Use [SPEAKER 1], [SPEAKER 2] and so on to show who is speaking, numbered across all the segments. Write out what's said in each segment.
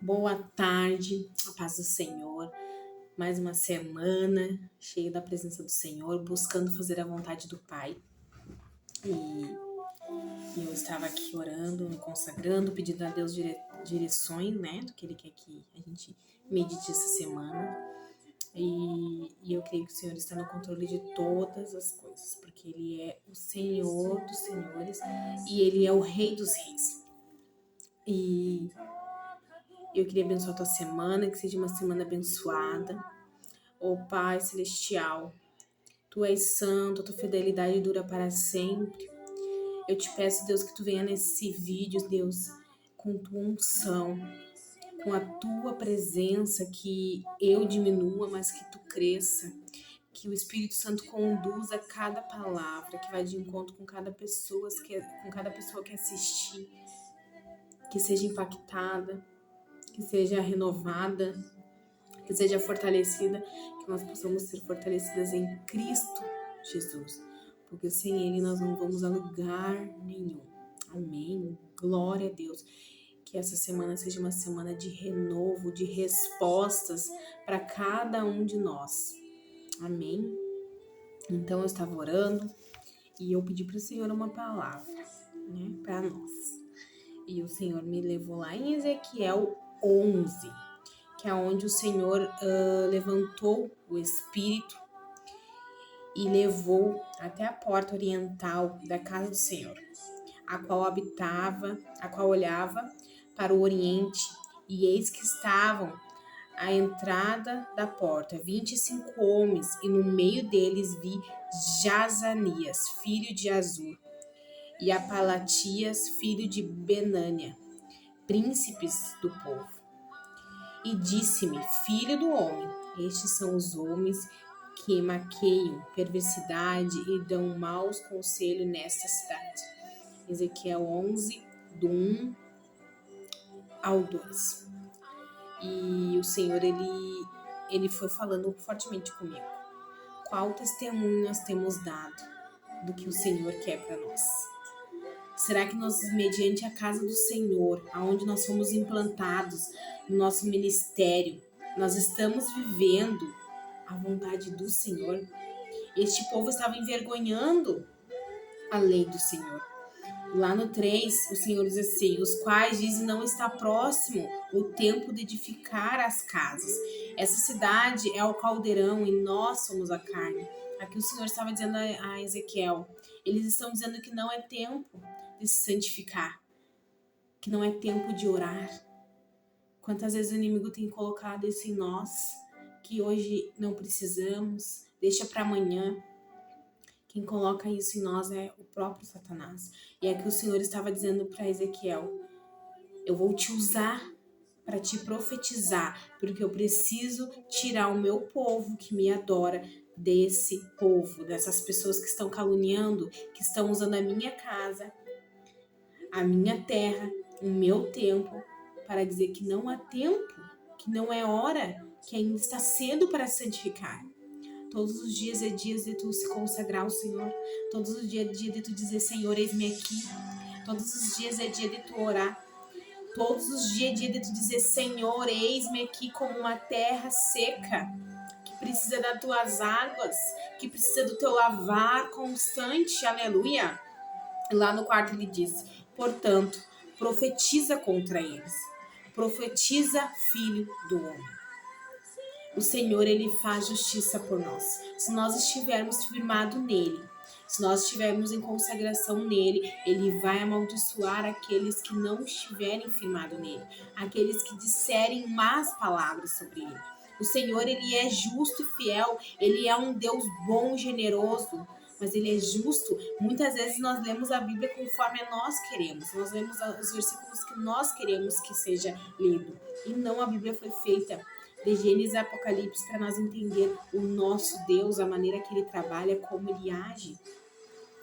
[SPEAKER 1] Boa tarde, a paz do Senhor. Mais uma semana cheia da presença do Senhor, buscando fazer a vontade do Pai. E eu estava aqui orando, me consagrando, pedindo a Deus direções, né, do que Ele quer que a gente medite essa semana. E eu creio que o Senhor está no controle de todas as coisas, porque Ele é o Senhor dos senhores e Ele é o Rei dos reis. E eu queria abençoar a tua semana, que seja uma semana abençoada. Ó Pai Celestial, Tu és santo, a tua fidelidade dura para sempre. Eu te peço, Deus, que Tu venha nesse vídeo, Deus, com Tua unção, com a Tua presença, que eu diminua, mas que Tu cresça. Que o Espírito Santo conduza cada palavra, que vai de encontro com cada pessoa que assistir, que seja impactada, que seja renovada, que seja fortalecida, que nós possamos ser fortalecidas em Cristo Jesus, porque sem Ele nós não vamos a lugar nenhum. Amém. Glória a Deus. Que essa semana seja uma semana de renovo, de respostas para cada um de nós. Amém. Então eu estava orando e eu pedi para o Senhor uma palavra, né, para nós. E o Senhor me levou lá em Ezequiel 11. Que é onde o Senhor levantou o Espírito e levou até a porta oriental da casa do Senhor, a qual olhava para o oriente, e eis que estavam à entrada da porta 25 homens, e no meio deles vi Jazanias, filho de Azur, e Apalatias, filho de Benânia, príncipes do povo. E disse-me, filho do homem, estes são os homens que maqueiam perversidade e dão maus conselhos nesta cidade. Ezequiel 11, do 1 ao 2. E o Senhor, ele foi falando fortemente comigo. Qual testemunho nós temos dado do que o Senhor quer para nós? Será que nós, mediante a casa do Senhor, aonde nós fomos implantados, no nosso ministério, nós estamos vivendo a vontade do Senhor? Este povo estava envergonhando a lei do Senhor. Lá no 3, o Senhor diz assim, os quais dizem não está próximo o tempo de edificar as casas. Essa cidade é o caldeirão e nós somos a carne. Aqui o Senhor estava dizendo a Ezequiel, eles estão dizendo que não é tempo de se santificar, que não é tempo de orar. Quantas vezes o inimigo tem colocado isso em nós, que hoje não precisamos, deixa para amanhã. Quem coloca isso em nós é o próprio Satanás. E é que o Senhor estava dizendo para Ezequiel, eu vou te usar para te profetizar, porque eu preciso tirar o meu povo que me adora desse povo, dessas pessoas que estão caluniando, que estão usando a minha casa, a minha terra, o meu tempo, para dizer que não há tempo, que não é hora, que ainda está cedo para santificar. Todos os dias é dias de tu se consagrar ao Senhor. Todos os dias é dia de tu dizer, Senhor, eis-me aqui. Todos os dias é dia de tu orar. Todos os dias é dia de tu dizer, Senhor, eis-me aqui como uma terra seca, que precisa das tuas águas, que precisa do teu lavar constante. Aleluia. Lá no 4 ele diz, portanto, profetiza contra eles. Profetiza, filho do homem. O Senhor, ele faz justiça por nós. Se nós estivermos firmados nele, se nós estivermos em consagração nele, ele vai amaldiçoar aqueles que não estiverem firmados nele, aqueles que disserem más palavras sobre ele. O Senhor, ele é justo e fiel, ele é um Deus bom e generoso, mas ele é justo. Muitas vezes nós lemos a Bíblia conforme nós queremos, nós lemos os versículos que nós queremos que seja lido, e não, a Bíblia foi feita de Gênesis a Apocalipse para nós entender o nosso Deus, a maneira que ele trabalha, como ele age.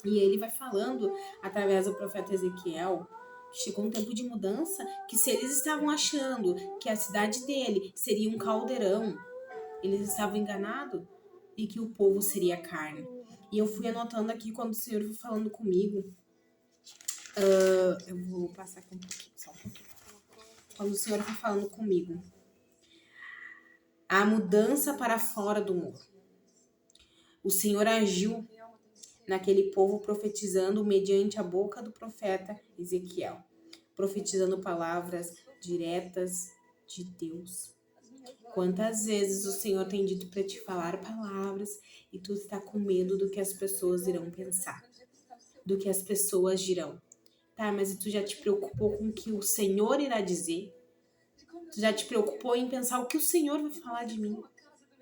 [SPEAKER 1] E ele vai falando através do profeta Ezequiel que chegou um tempo de mudança, que se eles estavam achando que a cidade dele seria um caldeirão, eles estavam enganados e que o povo seria carne. E eu fui anotando aqui quando o Senhor foi falando comigo. Eu vou passar aqui um pouquinho, só um pouquinho. quando o Senhor foi falando comigo, a mudança para fora do muro. O Senhor agiu naquele povo profetizando mediante a boca do profeta Ezequiel, profetizando palavras diretas de Deus. Quantas vezes o Senhor tem dito para te falar palavras e tu está com medo do que as pessoas irão pensar, do que as pessoas dirão? Tá, mas tu já te preocupou com o que o Senhor irá dizer? Tu já te preocupou em pensar o que o Senhor vai falar de mim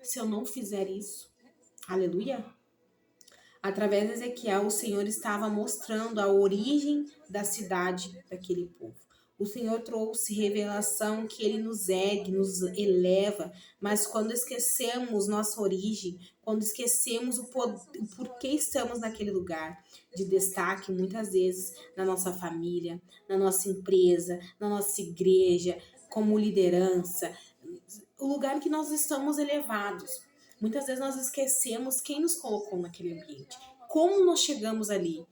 [SPEAKER 1] se eu não fizer isso? Aleluia! Através de Ezequiel, o Senhor estava mostrando a origem da cidade daquele povo. O Senhor trouxe revelação que Ele nos ergue, nos eleva, mas quando esquecemos nossa origem, quando esquecemos o porquê estamos naquele lugar de destaque, muitas vezes na nossa família, na nossa empresa, na nossa igreja, como liderança, o lugar que nós estamos elevados. Muitas vezes nós esquecemos quem nos colocou naquele ambiente. Como nós chegamos ali?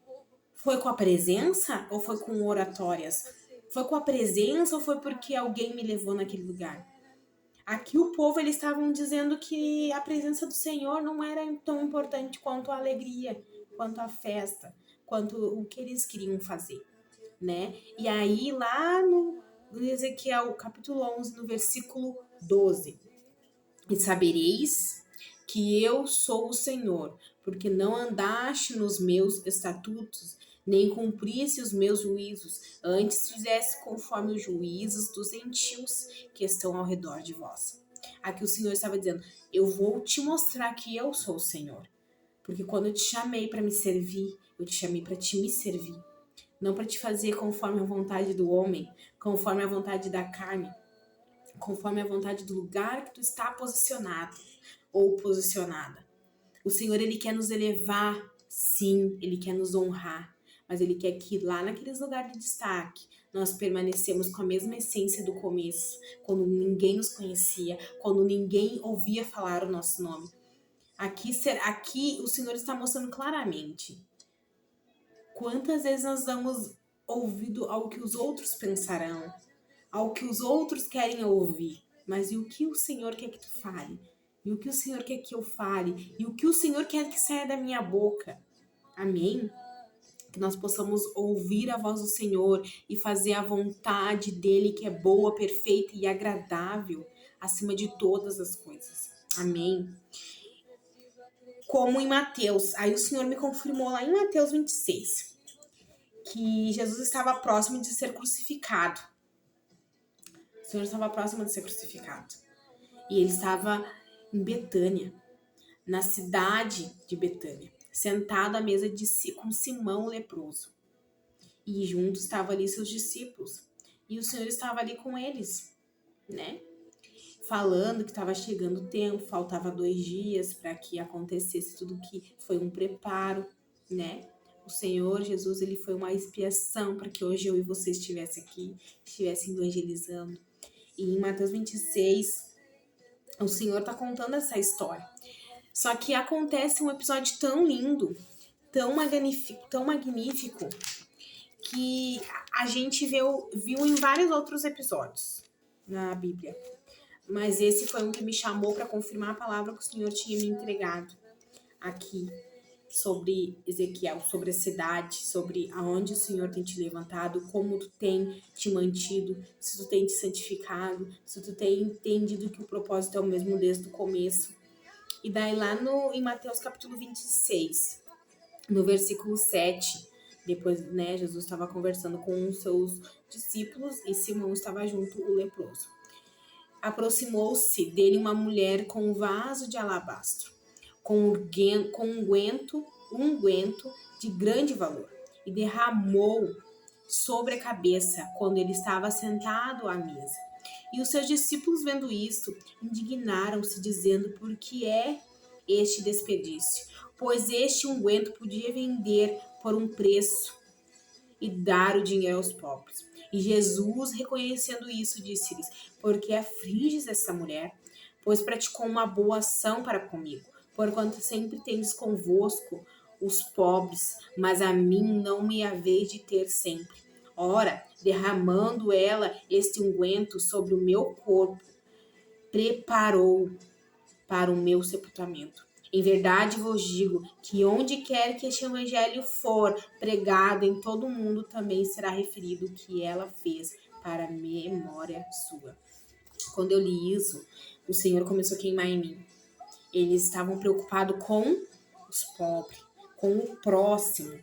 [SPEAKER 1] Foi com a presença ou foi com oratórias? Foi com a presença ou foi porque alguém me levou naquele lugar? Aqui o povo, eles estavam dizendo que a presença do Senhor não era tão importante quanto a alegria, quanto a festa, quanto o que eles queriam fazer, né? E aí lá no Ezequiel, capítulo 11, no versículo 12, e sabereis que eu sou o Senhor, porque não andaste nos meus estatutos, nem cumprisse os meus juízos, antes fizesse conforme os juízos dos gentios que estão ao redor de vós. Aqui o Senhor estava dizendo, eu vou te mostrar que eu sou o Senhor, porque quando eu te chamei para me servir, eu te chamei para te me servir, não para te fazer conforme a vontade do homem, conforme a vontade da carne, conforme a vontade do lugar que tu está posicionado ou posicionada. O Senhor, Ele quer nos elevar, sim, Ele quer nos honrar, mas Ele quer que lá naqueles lugares de destaque, nós permanecemos com a mesma essência do começo, quando ninguém nos conhecia, quando ninguém ouvia falar o nosso nome. Aqui o Senhor está mostrando claramente quantas vezes nós damos ouvido ao que os outros pensarão, ao que os outros querem ouvir, mas e o que o Senhor quer que tu fale? E o que o Senhor quer que eu fale? E o que o Senhor quer que saia da minha boca? Amém? Que nós possamos ouvir a voz do Senhor e fazer a vontade dEle, que é boa, perfeita e agradável, acima de todas as coisas. Amém? Como em Mateus, aí o Senhor me confirmou lá em Mateus 26, que Jesus estava próximo de ser crucificado. O Senhor estava próximo de ser crucificado. E Ele estava em Betânia, na cidade de Betânia, sentado à mesa com Simão o leproso. E junto estavam ali seus discípulos. E o Senhor estava ali com eles, né? Falando que estava chegando o tempo, faltava 2 dias para que acontecesse tudo que foi um preparo, né? O Senhor Jesus, Ele foi uma expiação para que hoje eu e você estivessem aqui, estivessem evangelizando. E em Mateus 26, o Senhor está contando essa história. Só que acontece um episódio tão lindo, tão magnífico, que a gente viu em vários outros episódios na Bíblia. Mas esse foi um que me chamou para confirmar a palavra que o Senhor tinha me entregado aqui sobre Ezequiel, sobre a cidade, sobre aonde o Senhor tem te levantado, como tu tem te mantido, se tu tem te santificado, se tu tem entendido que o propósito é o mesmo desde o começo. E daí lá em Mateus capítulo 26, no versículo 7, depois, né, Jesus estava conversando com os seus discípulos e Simão estava junto, o leproso. Aproximou-se dele uma mulher com um vaso de alabastro, com unguento de grande valor, e derramou sobre a cabeça quando ele estava sentado à mesa. E os seus discípulos, vendo isto, indignaram-se, dizendo, por que é este desperdício? Pois este unguento podia vender por um preço e dar o dinheiro aos pobres. E Jesus, reconhecendo isso, disse-lhes, porque afliges essa mulher? Pois praticou uma boa ação para comigo, porquanto sempre tendes convosco os pobres, mas a mim não me haveis de ter sempre. Ora, derramando ela este unguento sobre o meu corpo, preparou para o meu sepultamento. Em verdade vos digo que onde quer que este evangelho for pregado em todo o mundo, também será referido o que ela fez para memória sua. Quando eu li isso, o Senhor começou a queimar em mim. Eles estavam preocupados com os pobres, com o próximo.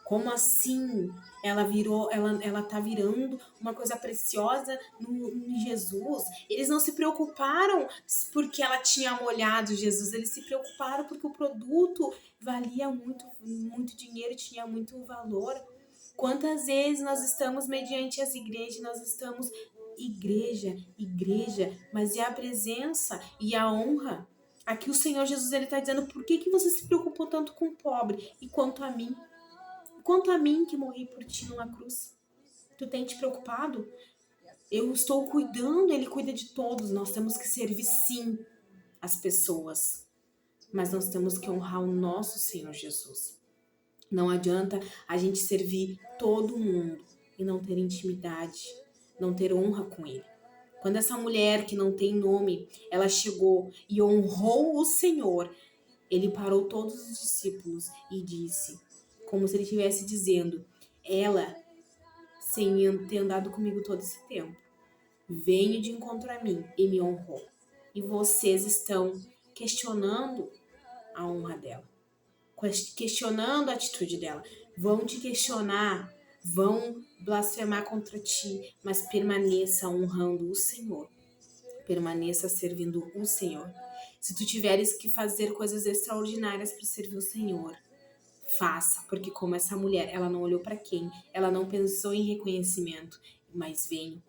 [SPEAKER 1] Como assim? Ela tá virando uma coisa preciosa em Jesus. Eles não se preocuparam porque ela tinha molhado Jesus. Eles se preocuparam porque o produto valia muito, muito dinheiro, tinha muito valor. Quantas vezes nós estamos mediante as igrejas, nós estamos igreja, mas e a presença e a honra? Aqui o Senhor Jesus ele está dizendo, por que você se preocupou tanto com o pobre? E quanto a mim? Quanto a mim que morri por ti numa cruz? Tu tem te preocupado? Eu estou cuidando, ele cuida de todos. Nós temos que servir sim as pessoas, mas nós temos que honrar o nosso Senhor Jesus. Não adianta a gente servir todo mundo e não ter intimidade, não ter honra com ele. Quando essa mulher que não tem nome, ela chegou e honrou o Senhor, ele parou todos os discípulos e disse, como se ele estivesse dizendo, ela, sem ter andado comigo todo esse tempo, veio de encontro a mim e me honrou. E vocês estão questionando a honra dela, questionando a atitude dela. Vão te questionar, vão blasfemar contra ti, mas permaneça honrando o Senhor. Permaneça servindo o Senhor. Se tu tiveres que fazer coisas extraordinárias para servir o Senhor, faça, porque como essa mulher, ela não olhou para quem, ela não pensou em reconhecimento, mas veio,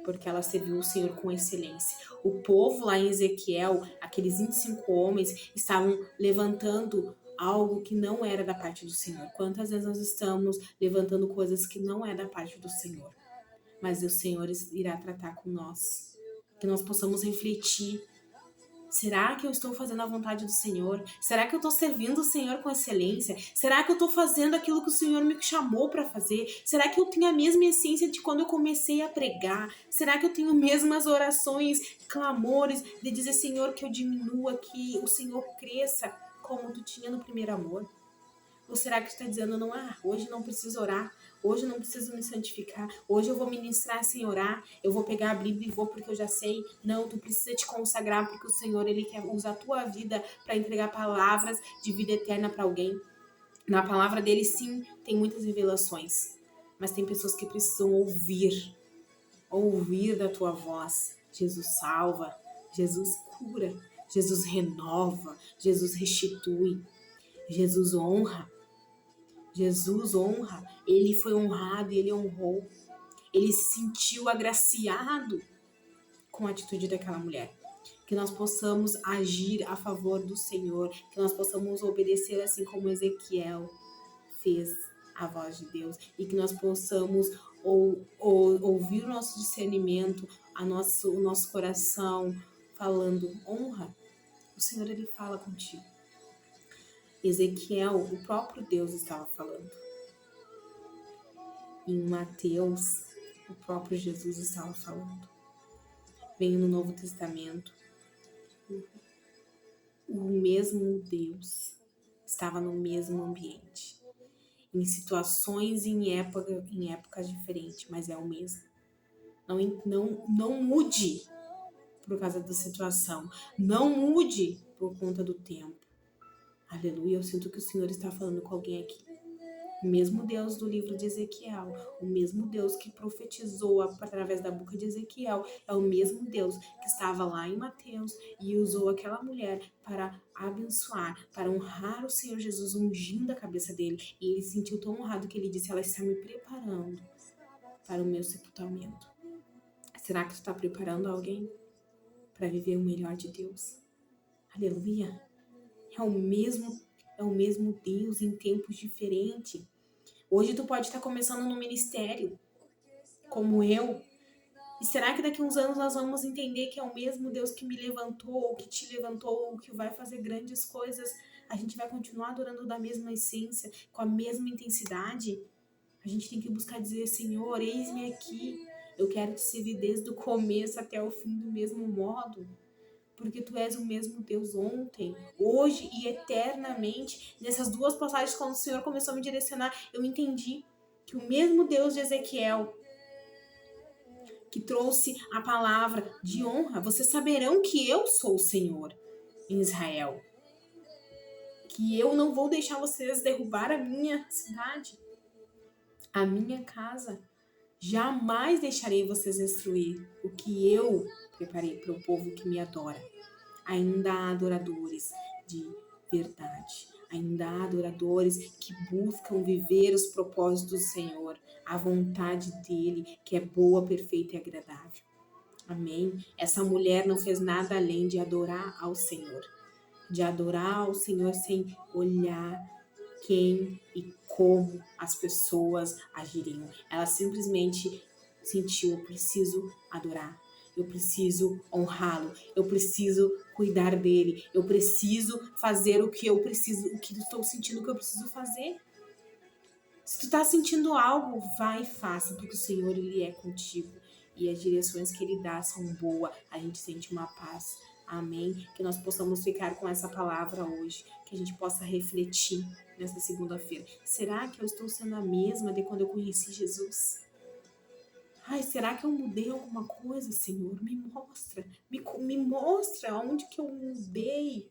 [SPEAKER 1] porque ela serviu o Senhor com excelência. O povo lá em Ezequiel, aqueles 25 homens, estavam levantando algo que não era da parte do Senhor. Quantas vezes nós estamos levantando coisas que não é da parte do Senhor? Mas o Senhor irá tratar com nós. Que nós possamos refletir. Será que eu estou fazendo a vontade do Senhor? Será que eu estou servindo o Senhor com excelência? Será que eu estou fazendo aquilo que o Senhor me chamou para fazer? Será que eu tenho a mesma essência de quando eu comecei a pregar? Será que eu tenho mesmas orações, clamores de dizer, Senhor, que eu diminua, que o Senhor cresça como tu tinha no primeiro amor? Ou será que tu está dizendo, não, hoje não preciso orar, hoje não preciso me santificar, hoje eu vou ministrar sem orar, eu vou pegar a Bíblia e vou porque eu já sei. Não, tu precisa te consagrar porque o Senhor, ele quer usar a tua vida para entregar palavras de vida eterna para alguém. Na palavra dele, sim, tem muitas revelações, mas tem pessoas que precisam ouvir da tua voz. Jesus salva, Jesus cura, Jesus renova, Jesus restitui, Jesus honra. Jesus honra, ele foi honrado e ele honrou. Ele se sentiu agraciado com a atitude daquela mulher. Que nós possamos agir a favor do Senhor, que nós possamos obedecer assim como Ezequiel fez a voz de Deus e que nós possamos ouvir o nosso discernimento, o nosso coração falando honra. O Senhor, ele fala contigo. Ezequiel, o próprio Deus estava falando. Em Mateus, o próprio Jesus estava falando. Vem no Novo Testamento, o mesmo Deus estava no mesmo ambiente. Em situações e em épocas diferentes, mas é o mesmo. Não mude por causa da situação. Não mude por conta do tempo. Aleluia, eu sinto que o Senhor está falando com alguém aqui. O mesmo Deus do livro de Ezequiel, o mesmo Deus que profetizou através da boca de Ezequiel, é o mesmo Deus que estava lá em Mateus e usou aquela mulher para abençoar, para honrar o Senhor Jesus, ungindo a cabeça dele. E ele se sentiu tão honrado que ele disse, ela está me preparando para o meu sepultamento. Será que tu está preparando alguém para viver o melhor de Deus? Aleluia! É o mesmo Deus em tempos diferentes. Hoje tu pode estar começando no ministério, como eu. E será que daqui a uns anos nós vamos entender que é o mesmo Deus que me levantou, ou que te levantou, ou que vai fazer grandes coisas? A gente vai continuar adorando da mesma essência, com a mesma intensidade? A gente tem que buscar dizer, Senhor, eis-me aqui. Eu quero te servir desde o começo até o fim do mesmo modo. Porque tu és o mesmo Deus ontem, hoje e eternamente. Nessas duas passagens, quando o Senhor começou a me direcionar, eu entendi que o mesmo Deus de Ezequiel, que trouxe a palavra de honra, vocês saberão que eu sou o Senhor em Israel. Que eu não vou deixar vocês derrubar a minha cidade, a minha casa. Jamais deixarei vocês destruir o que eu preparei para o povo que me adora. Ainda há adoradores de verdade. Ainda há adoradores que buscam viver os propósitos do Senhor, a vontade dele, que é boa, perfeita e agradável. Amém? Essa mulher não fez nada além de adorar ao Senhor. De adorar ao Senhor sem olhar quem e como as pessoas agiriam. Ela simplesmente sentiu: eu preciso adorar, eu preciso honrá-lo, eu preciso cuidar dele, eu preciso fazer o que eu preciso, o que eu estou sentindo que eu preciso fazer. Se tu tá sentindo algo, vai e faça, porque o Senhor, ele é contigo. E as direções que ele dá são boas, a gente sente uma paz. Amém? Que nós possamos ficar com essa palavra hoje, que a gente possa refletir nessa segunda-feira. Será que eu estou sendo a mesma de quando eu conheci Jesus? Ai, será que eu mudei alguma coisa, Senhor? Me mostra, me mostra onde que eu mudei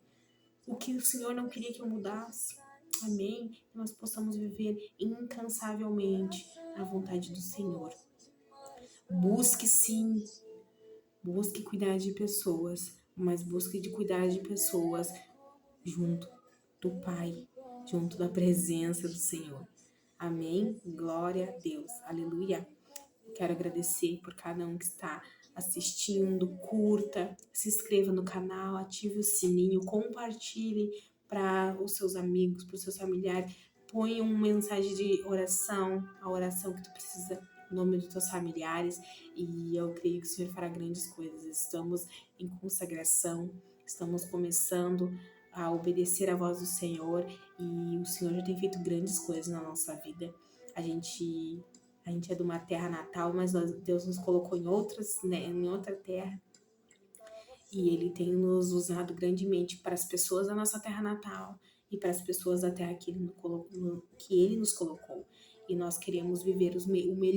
[SPEAKER 1] o que o Senhor não queria que eu mudasse. Amém? Que nós possamos viver incansavelmente a vontade do Senhor. Busque sim, busque cuidar de pessoas, mas busque de cuidar de pessoas junto do Pai, junto da presença do Senhor. Amém? Glória a Deus. Aleluia. Quero agradecer por cada um que está assistindo, curta, se inscreva no canal, ative o sininho, compartilhe para os seus amigos, para os seus familiares, põe uma mensagem de oração, a oração que tu precisa, em nome dos teus familiares, e eu creio que o Senhor fará grandes coisas. Estamos em consagração, estamos começando a obedecer a voz do Senhor, e o Senhor já tem feito grandes coisas na nossa vida. A gente é de uma terra natal, mas Deus nos colocou em outras, né, em outra terra. E Ele tem nos usado grandemente para as pessoas da nossa terra natal e para as pessoas da terra que Ele nos colocou. E nós queremos viver o melhor